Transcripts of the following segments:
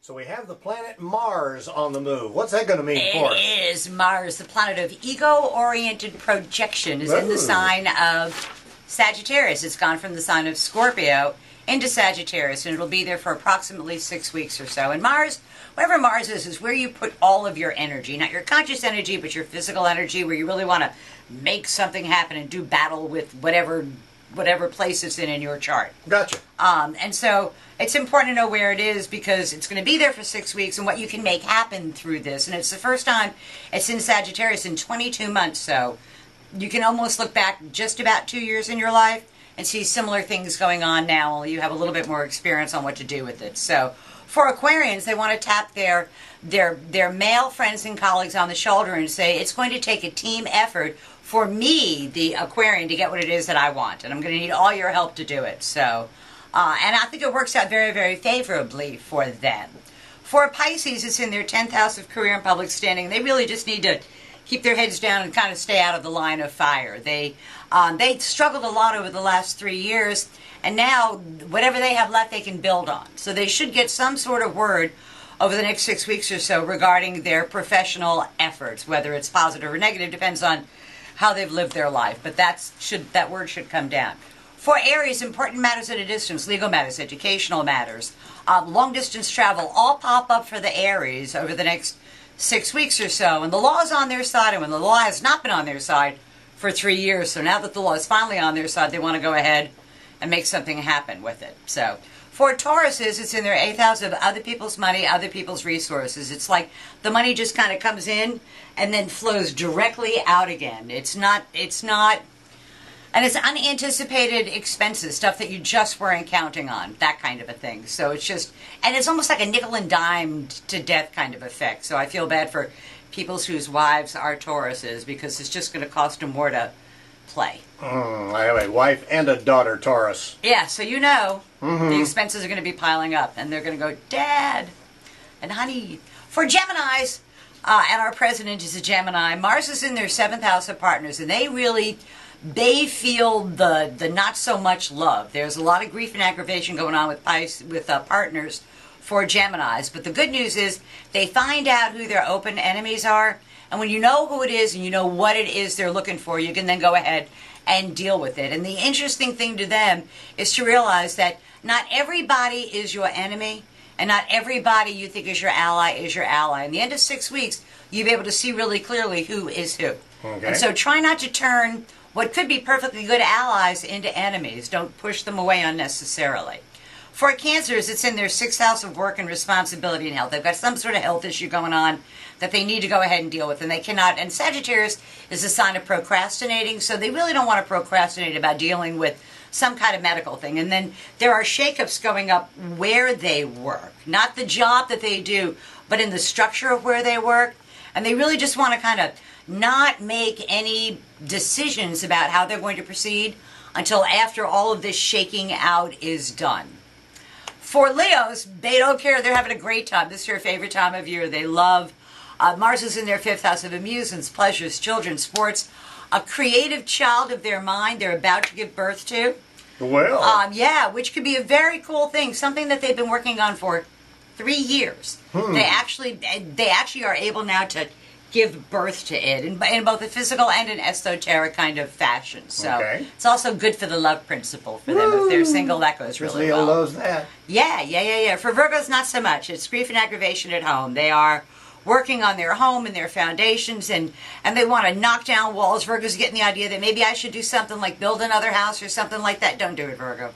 So we have the planet Mars on the move. What's that going to mean for us? It is Mars, the planet of ego-oriented projection, is in the sign of Sagittarius. It's gone from the sign of Scorpio into Sagittarius, and it'll be there for approximately 6 weeks or so. And Mars, wherever Mars is where you put all of your energy. Not your conscious energy, but your physical energy, where you really want to make something happen and do battle with whatever place it's in your chart. Gotcha. And so it's important to know where it is because it's going to be there for 6 weeks and what you can make happen through this. And it's the first time it's in Sagittarius in 22 months. So you can almost look back just about 2 years in your life and see similar things going on now. Only you have a little bit more experience on what to do with it. So for Aquarians, they want to tap their male friends and colleagues on the shoulder and say, it's going to take a team effort for me, the Aquarian, to get what it is that I want. And I'm going to need all your help to do it. So, and I think it works out very, very favorably for them. For Pisces, it's in their 10th house of career and public standing. They really just need to keep their heads down and kind of stay out of the line of fire. They struggled a lot over the last 3 years, and now whatever they have left, they can build on. So they should get some sort of word over the next 6 weeks or so regarding their professional efforts, whether it's positive or negative, depends on how they've lived their life, but that word should come down. For Aries, important matters at a distance, legal matters, educational matters, long-distance travel, all pop up for the Aries over the next 6 weeks or so. And the law is on their side, and when the law has not been on their side for 3 years, so now that the law is finally on their side, they want to go ahead and make something happen with it. So for Tauruses, it's in their 8th house of other people's money, other people's resources. It's like the money just kind of comes in and then flows directly out again. It's not, and it's unanticipated expenses, stuff that you just weren't counting on, that kind of a thing. So it's just, and it's almost like a nickel and dime to death kind of effect. So I feel bad for people whose wives are Tauruses because it's just going to cost them more to play. I have a wife and a daughter Taurus. Yeah, so you know the expenses are going to be piling up, and they're going to go, Dad and honey. For Geminis, and our president is a Gemini, Mars is in their 7th house of partners, and they feel the not so much love. There's a lot of grief and aggravation going on with partners for Geminis, but the good news is they find out who their open enemies are, and when you know who it is and you know what it is they're looking for, you can then go ahead and deal with it. And the interesting thing to them is to realize that not everybody is your enemy, and not everybody you think is your ally is your ally. In the end of 6 weeks, you'll be able to see really clearly who is who. Okay. And so try not to turn what could be perfectly good allies into enemies. Don't push them away unnecessarily. For Cancers, it's in their 6th house of work and responsibility and health. They've got some sort of health issue going on that they need to go ahead and deal with, and they cannot. And Sagittarius is a sign of procrastinating, so they really don't want to procrastinate about dealing with some kind of medical thing. And then there are shakeups going up where they work, not the job that they do, but in the structure of where they work. And they really just want to kind of not make any decisions about how they're going to proceed until after all of this shaking out is done. For Leos, they don't care. They're having a great time. This is their favorite time of year. They love. Mars is in their 5th house of amusements, pleasures, children, sports. A creative child of their mind they're about to give birth to. Well. Yeah, which could be a very cool thing. Something that they've been working on for 3 years. They actually are able now to give birth to it in both a physical and an esoteric kind of fashion. So It's also good for the love principle for them. If they're single, that goes really Leo well. loves that. Yeah. For Virgos, not so much. It's grief and aggravation at home. They are working on their home and their foundations, and they want to knock down walls. Virgo's getting the idea that maybe I should do something like build another house or something like that. Don't do it, Virgo.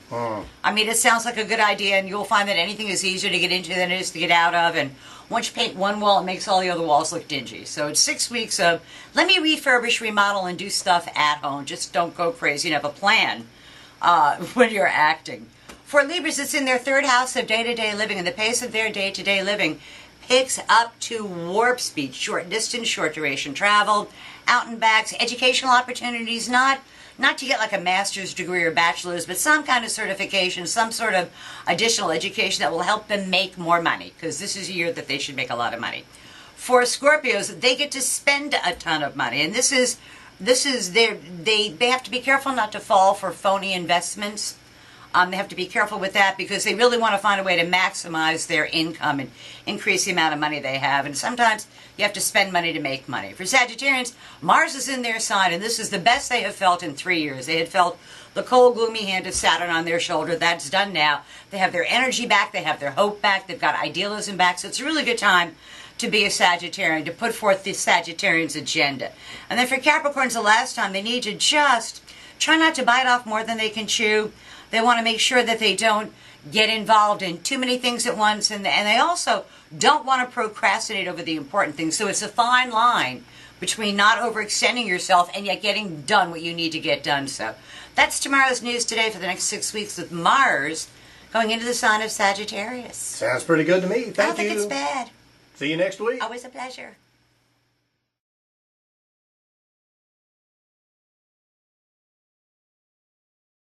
I mean, it sounds like a good idea, and you'll find that anything is easier to get into than it is to get out of, and once you paint one wall, it makes all the other walls look dingy. So it's 6 weeks of, let me refurbish, remodel, and do stuff at home. Just don't go crazy and have a plan when you're acting. For Libras, it's in their 3rd house of day-to-day living, and the pace of their day-to-day living picks up to warp speed, short distance, short duration travel, out and backs, educational opportunities, not to get like a master's degree or bachelor's, but some kind of certification, some sort of additional education that will help them make more money, because this is a year that they should make a lot of money. For Scorpios, they get to spend a ton of money, and this is they have to be careful not to fall for phony investments. They have to be careful with that because they really want to find a way to maximize their income and increase the amount of money they have. And sometimes you have to spend money to make money. For Sagittarians, Mars is in their sign, and this is the best they have felt in 3 years. They had felt the cold, gloomy hand of Saturn on their shoulder. That's done now. They have their energy back. They have their hope back. They've got idealism back. So it's a really good time to be a Sagittarian, to put forth the Sagittarian's agenda. And then for Capricorns, the last time, they need to just try not to bite off more than they can chew. They want to make sure that they don't get involved in too many things at once, and they also don't want to procrastinate over the important things. So it's a fine line between not overextending yourself and yet getting done what you need to get done. So that's tomorrow's news today for the next 6 weeks with Mars going into the sign of Sagittarius. Sounds pretty good to me. Thank you. I don't think it's bad. See you next week. Always a pleasure.